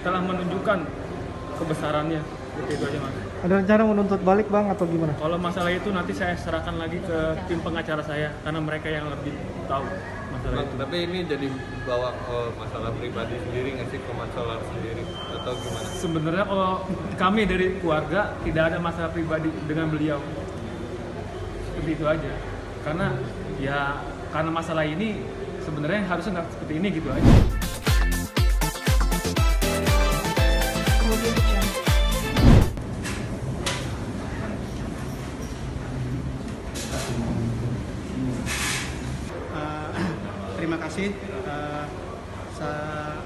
telah menunjukkan kebesarannya. Itu aja Mas. Ada rencana menuntut balik Bang atau gimana? Kalau masalah itu nanti saya serahkan lagi ke tim pengacara saya karena mereka yang lebih tahu masalah Bang, itu. tapi ini jadi bawa ke masalah pribadi sendiri nggak sih, ke masalah sendiri atau gimana? Sebenarnya kalau kami dari keluarga tidak ada masalah pribadi dengan beliau. Seperti itu aja. Karena masalah ini sebenarnya harusnya nggak seperti ini gitu aja. Terima kasih. Saya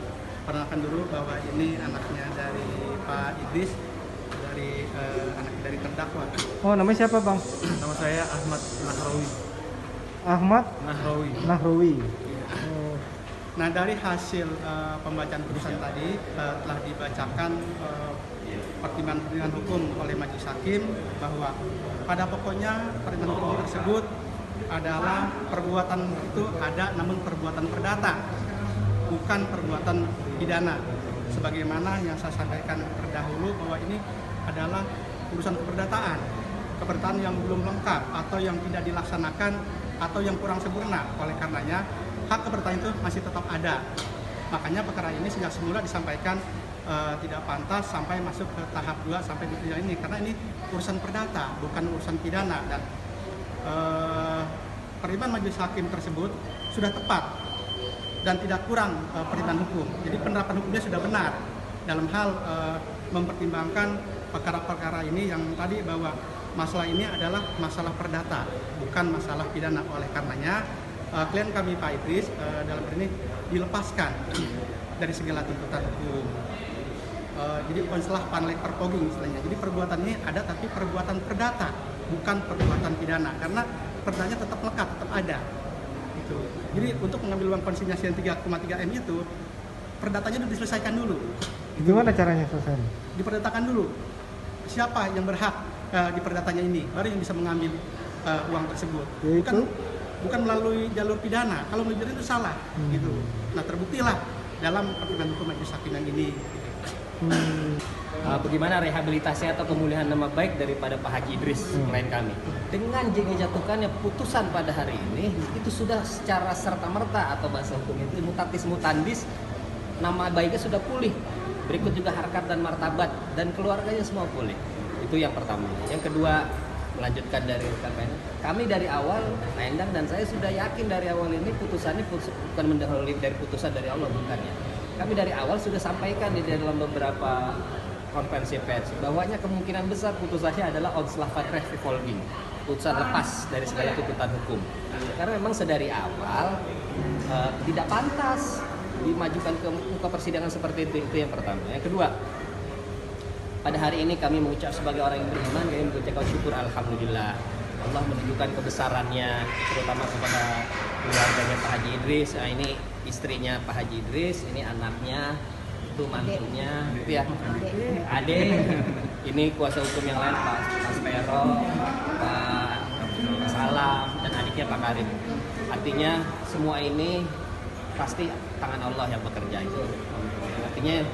perkenalkan dulu bahwa ini anaknya dari Pak Idris, anak dari terdakwa. Oh, namanya siapa Bang? Nama saya Ahmad Nahrawi. Ahmad Nahrawi. Nahrawi. Oh. Nah, dari hasil pembacaan putusan tadi telah dibacakan pertimbangan hukum oleh majelis hakim bahwa pada pokoknya pertimbangan hukum tersebut adalah perbuatan itu ada namun perbuatan perdata, bukan perbuatan pidana. Sebagaimana yang saya sampaikan terdahulu bahwa ini adalah urusan keperdataan yang belum lengkap atau yang tidak dilaksanakan atau yang kurang sempurna. Oleh karenanya hak keperdataan itu masih tetap ada. Makanya perkara ini sejak semula disampaikan tidak pantas sampai masuk ke tahap 2 sampai di ini, karena ini urusan perdata bukan urusan pidana, dan pertimbangan majelis hakim tersebut sudah tepat dan tidak kurang pertimbangan hukum. Jadi penerapan hukumnya sudah benar dalam hal mempertimbangkan perkara-perkara ini yang tadi bahwa masalah ini adalah masalah perdata bukan masalah pidana. Oleh karenanya klien kami Pak Idris dalam hal ini dilepaskan dari segala tuntutan hukum. Jadi istilah panlek perpoging istilahnya. Jadi perbuatan ini ada tapi perbuatan perdata bukan perbuatan pidana, karena perdatanya tetap lekat, tetap ada. Itu. Jadi untuk mengambil uang konsinyasi yang 3,3 M itu perdatanya dulu diselesaikan dulu. Gimana caranya selesai? Diperdatakan dulu. Siapa yang berhak di perdatanya ini, baru yang bisa mengambil uang tersebut. Bukan melalui jalur pidana. Kalau melalui jalur itu salah, gitu. Nah, terbuktilah dalam pertimbangan hukum majelis hakim yang ini. Bagaimana rehabilitasi atau pemulihan nama baik daripada Pak Haji Idris klien kami. Dengan dijatuhkannya putusan pada hari ini, itu sudah secara serta-merta atau bahasa hukum itu mutatis mutandis, nama baiknya sudah pulih. Berikut juga harkat dan martabat dan keluarganya semua pulih. Itu yang pertama. Yang kedua, melanjutkan dari rekan kami dari awal, Pak Endang dan saya sudah yakin dari awal ini putusannya bukan mendahului dari putusan dari Allah, bukan ya. Kami dari awal sudah sampaikan di dalam beberapa konferensi pers bahwanya kemungkinan besar putusannya adalah onslah fatreh revolving, putusan lepas dari segala tuntutan hukum. Karena memang sedari awal tidak pantas dimajukan ke muka persidangan seperti itu yang pertama. Yang kedua, pada hari ini kami mengucap sebagai orang yang beriman, kami mengucapkan syukur alhamdulillah Allah menunjukkan kebesarannya, terutama kepada keluarganya Pak Haji Idris. Nah, ini istrinya Pak Haji Idris, ini anaknya, itu mantunya, itu ya, Ade, ini kuasa hukum yang lain Pak Pero, Pak Salam, dan adiknya Pak Karim. Artinya semua ini pasti tangan Allah yang bekerja itu. Artinya,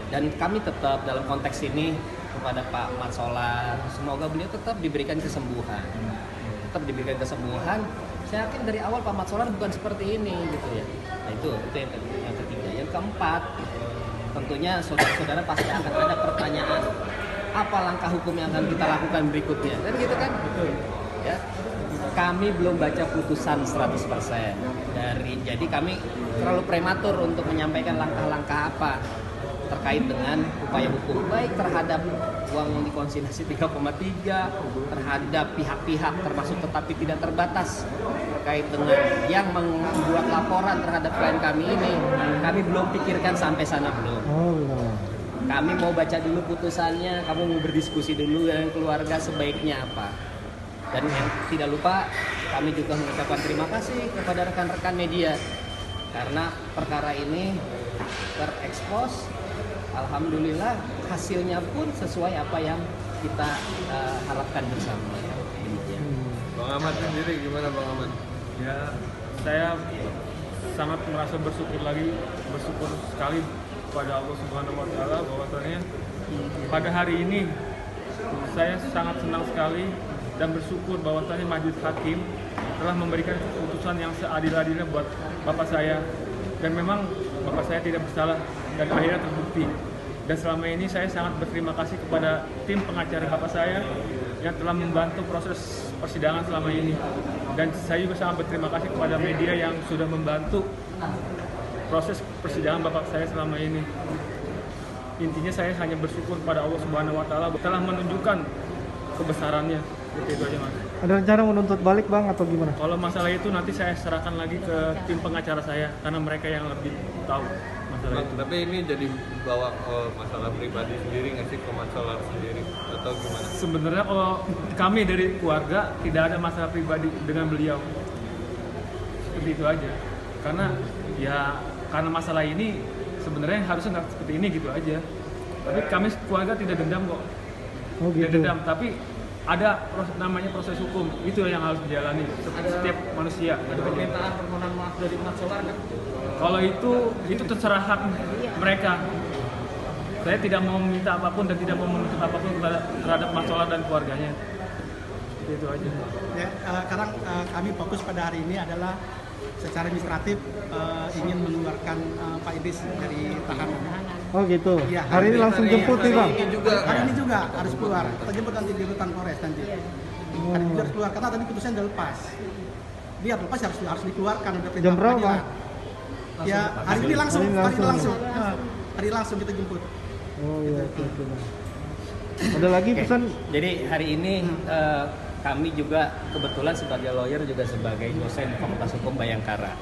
dan kami tetap dalam konteks ini kepada Pak Mat Solar, semoga beliau tetap diberikan kesembuhan. Saya yakin dari awal Pak Mat Solar bukan seperti ini gitu ya. Nah itu yang ketiga. Yang keempat, tentunya saudara-saudara pasti akan ada pertanyaan, apa langkah hukum yang akan kita lakukan berikutnya, kan gitu kan? Betul. Ya. Kami belum baca putusan 100% jadi kami terlalu prematur untuk menyampaikan langkah-langkah apa terkait dengan upaya hukum, baik terhadap uang yang dikonsignasi 3,3, terhadap pihak-pihak termasuk tetapi tidak terbatas terkait dengan yang membuat laporan terhadap klien kami ini. Kami belum pikirkan sampai sana, belum. Kami mau baca dulu putusannya, kamu mau berdiskusi dulu dengan keluarga sebaiknya apa. Dan yang tidak lupa, kami juga mengucapkan terima kasih kepada rekan-rekan media karena perkara ini terekspos. Alhamdulillah hasilnya pun sesuai apa yang kita harapkan bersama. Bang Ahmad sendiri gimana Bang Ahmad? Ya, saya sangat merasa bersyukur sekali kepada Allah Subhanahu wa taala bahwasanya pada hari ini saya sangat senang sekali dan bersyukur bahwasanya Majelis Hakim telah memberikan keputusan yang seadil-adilnya buat bapak saya, dan memang bapak saya tidak bersalah dan akhirnya terbukti. Dan selama ini saya sangat berterima kasih kepada tim pengacara bapak saya yang telah membantu proses persidangan selama ini, dan saya juga sangat berterima kasih kepada media yang sudah membantu proses persidangan bapak saya selama ini. Intinya saya hanya bersyukur pada Allah Subhanahu wa taala telah menunjukkan kebesarannya. Itu aja, Mas. Ada rencana menuntut balik bang atau gimana? Kalau masalah itu nanti saya serahkan lagi ke tim pengacara saya karena mereka yang lebih tahu masalah itu. Tapi ini jadi bawa masalah pribadi sendiri nggak sih ke masalah sendiri atau gimana? Sebenarnya kalau kami dari keluarga tidak ada masalah pribadi dengan beliau. Seperti itu aja. Karena masalah ini sebenarnya harusnya nggak seperti ini gitu aja. Tapi kami keluarga tidak dendam kok. Oh Tidak gitu. dendam, tapi ada namanya proses hukum, itu yang harus dijalani setiap manusia. Ada permintaan permohonan maaf dari Mat Solar kan? Kalau itu terserah hak mereka. Saya tidak mau meminta apapun dan tidak mau menuntut apapun terhadap Mat Solar dan keluarganya. Itu aja. Ya, sekarang kami fokus pada hari ini adalah secara administratif ingin mengeluarkan Pak Idris dari tahanan. Oh gitu. Iya, Hari ini langsung jemput nih bang. Hari ini juga harus keluar. Kita jemput nanti di rutan Polres nanti. Hari ini harus keluar karena tadi putusannya udah lepas. Dia lepas harus dikeluarkan udah perintah Jam berapa? pengadilan. Ya hari ini langsung. Hari langsung kita jemput. Oh iya oke bang. Ada lagi pesan? Jadi hari ini kami juga kebetulan sebagai lawyer juga sebagai dosen Fakultas Hukum Bayangkara.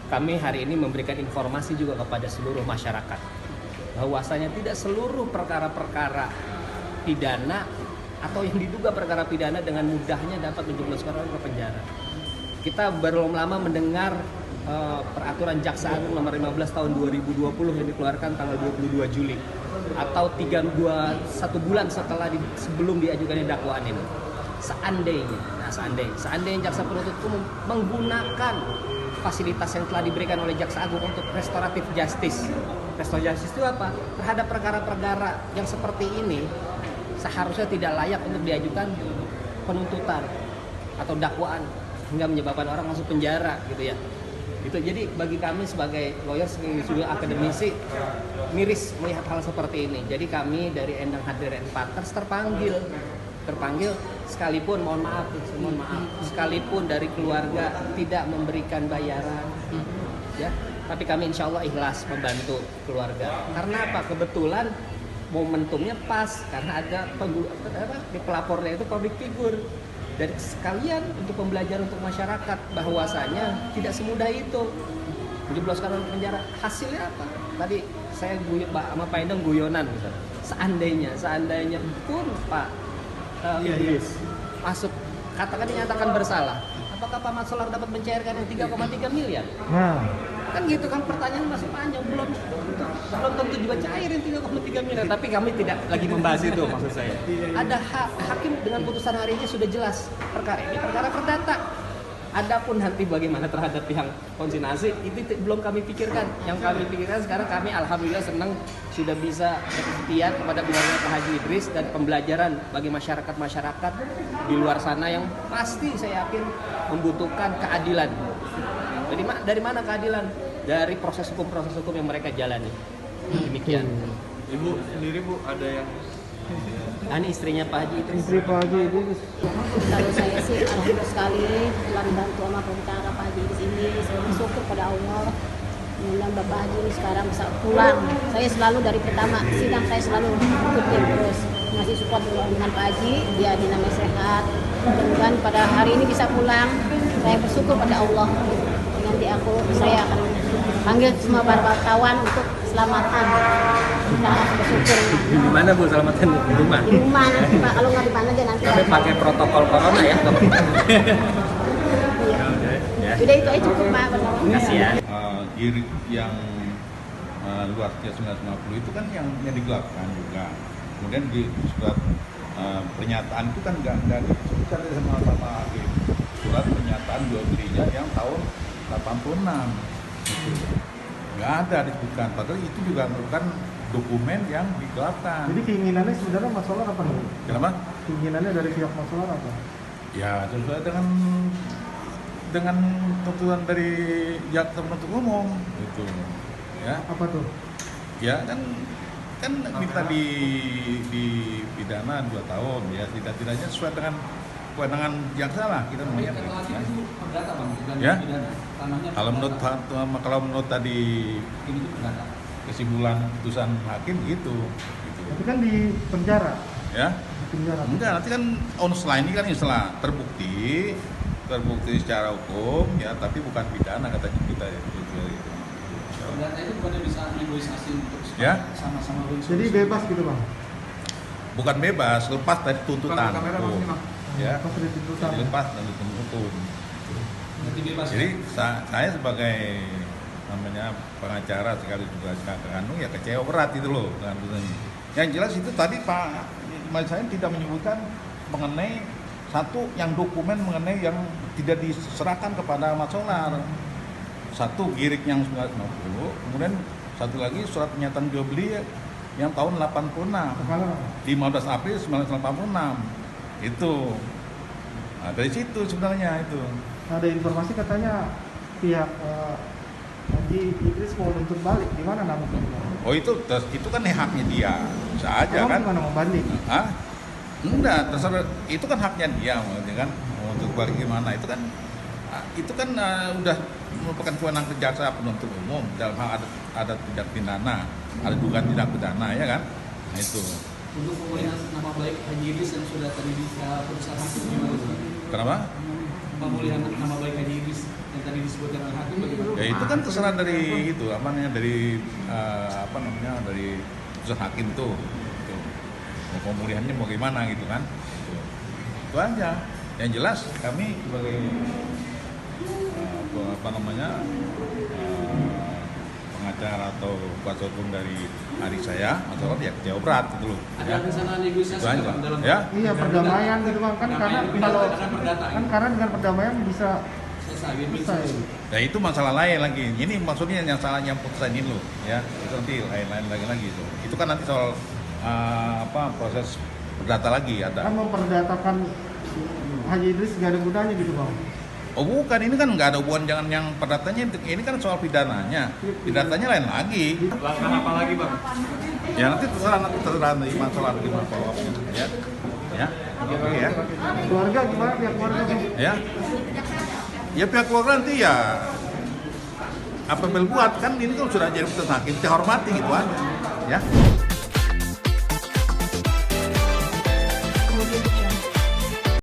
Kami hari ini memberikan informasi juga kepada seluruh masyarakat bahwasanya tidak seluruh perkara-perkara pidana atau yang diduga perkara pidana dengan mudahnya dapat menjebloskan orang ke penjara. Kita baru lama mendengar peraturan Jaksa Agung nomor 15 tahun 2020 yang dikeluarkan tanggal 22 Juli atau 1 bulan sebelum diajukannya dakwaan ini. Seandainya jaksa penuntut umum menggunakan fasilitas yang telah diberikan oleh Jaksa Agung untuk restoratif justice. Restoratif justice itu apa? Terhadap perkara-perkara yang seperti ini seharusnya tidak layak untuk diajukan penuntutan atau dakwaan hingga menyebabkan orang masuk penjara gitu ya. Gitu. Jadi bagi kami sebagai lawyer, sebagai akademisi miris melihat hal seperti ini. Jadi kami dari Endang Hadirin Partners terpanggil sekalipun mohon maaf sekalipun dari keluarga tidak memberikan bayaran ya, tapi kami insya Allah ikhlas membantu keluarga. Karena apa? Kebetulan momentumnya pas karena ada pelapornya itu public figure, dan sekalian untuk pembelajaran untuk masyarakat bahwasanya tidak semudah itu menjebloskan orang penjara. Hasilnya apa? Tadi saya sama Pak Endang guyonan misalnya. Seandainya pun Pak Idris masuk, katakan dinyatakan bersalah, apakah Pak Mat Solar dapat mencairkan yang 3,3 miliar? Nah, Kan gitu kan, pertanyaan masih panjang, belum tentu juga cairin 3,3 miliar. Tapi kami tidak lagi membahas itu maksud saya. Ada hakim dengan putusan hari ini sudah jelas perkara ini perkara perdata. Adapun nanti bagaimana terhadap pihak konsinasi itu belum kami pikirkan. Yang kami pikirkan sekarang, kami alhamdulillah senang sudah bisa sekian kepada keluarga Pak Haji Idris dan pembelajaran bagi masyarakat di luar sana yang pasti saya yakin membutuhkan keadilan. Jadi dari mana keadilan? Dari proses hukum yang mereka jalani. Demikian. Ibu sendiri Bu ada yang Ini istrinya Pak Haji Idris. istri Pak Haji Idris. Kalau saya sih alhamdulillah sekali telah dibantu sama pengacara Pak Haji Idris ini. Saya bersyukur pada Allah. Mudah Bapak Haji ini sekarang bisa pulang. Saya selalu dari pertama sidang saya selalu ikutin terus ngasih support dengan Pak Haji. Dia dinamai sehat. Mudah-mudahan pada hari ini bisa pulang. Saya bersyukur pada Allah. Nanti saya akan panggil semua para wartawan untuk selamatan. Kita bersyukur. Di mana Bu selamatan? Di rumah. Di rumah nanti Pak, kalau nggak di mana dia nanti. Tapi pakai protokol corona ya. Iya. Sudah itu aja cukup Pak. Kasih ya. Girik yang luasnya 950 itu kan yang digelapkan juga. Kemudian di surat pernyataan itu kan nggak disebutkan sama hakim. Surat pernyataan jual belinya yang tahun 86. nggak ada disebutkan. Padahal itu juga merupakan dokumen yang digelapkan. Jadi keinginannya sebenarnya Mas Solar apa nih? Kenapa? Keinginannya dari pihak Mas Solar apa? Ya sesuai dengan tuntutan dari jaksa penuntut umum gitu. Ya. Apa tuh? Ya kan minta di pidana 2 tahun ya, tidak-tidaknya sesuai dengan kewenangan jaksa lah kita namanya. Relatif itu perdata bang, bukan Ya. pidana. Tanahnya Kalau menurut tadi ini itu perdata. kesimpulan putusan hakim gitu. Tapi kan di penjara. Ya. Di penjara. Enggak, nanti kan online ini kan istilah terbukti secara hukum ya, tapi bukan pidana katanya kita ya. Gitu. Perdata itu bukannya bisa negosiasi untuk Ya. sama-sama win Jadi solution. bebas gitu bang. Bukan bebas, lepas dari tuntutan hukum. Ya. Pas dari tuntutan. Jadi lepas dari tuntutan hukum. Berarti bebas. Jadi saya sebagai namanya pengacara sekali juga kandung ya kecewa berat itu loh dengan putusan ini. Yang jelas itu tadi Pak Mas saya tidak menyebutkan mengenai satu yang dokumen mengenai yang tidak diserahkan kepada Mas Solar. Satu girik yang 1990, kemudian satu lagi surat pernyataan jual beli yang tahun 86. Sekarang 15 April 1986 itu. Nah, dari situ sebenarnya itu. ada informasi katanya pihak Haji Idris mau nuntut balik, gimana namanya? Oh itu kan haknya dia, bisa aja Emang kan? gimana mau banding? Hah? Enggak, terserah itu kan haknya dia, maksudnya kan mau untuk balik gimana itu kan udah merupakan kewenangan jaksa penuntut umum dalam hal ada tindak pidana, ada dugaan tindak pidana ya kan? Nah itu. Untuk pemulihan nama baik Haji Idris yang sudah tadi putusan hakim gimana? Kenapa? Pemulihan nama baik Haji Idris yang tadi disebutkan oleh hakim bagaimana? Ya itu kan terserah dari itu apa namanya dari putusan hakim tuh. Gitu. Mau pemulihannya mau gimana gitu kan? Gitu. Itu aja. Yang jelas kami sebagai pengacara atau kuasa hukum dari adik saya, masalah ya kecewa berat gitu loh. Ada rencana negosiasi Itu aja. Bang, dalam Ya. Iya perdamaian gitu bang, kan karena kalau kan karena dengan perdamaian bisa selesai win-win selesai. solution. Ya itu masalah lain lagi. Ini maksudnya yang salahnya putusan ini loh, ya. Itu nanti lain-lain lagi itu. Itu kan nanti soal proses perdata lagi ada. Kan memperdatakan Haji Idris gak ada gunanya gitu bang. Oh bukan, ini kan nggak ada hubungan jangan yang perdatanya, ini kan soal pidananya. Pidananya lain lagi. Langkah apa lagi bang? Ya nanti terserah nanti masalah gimana follow-up-nya. Ya. Ya. Oke ya. Keluarga gimana pihak keluarga bang? Ya. Ya pihak keluarga nanti ya apa buat kan ini kan sudah jadi putusan hakim, kita hormati gitu aja. Ya.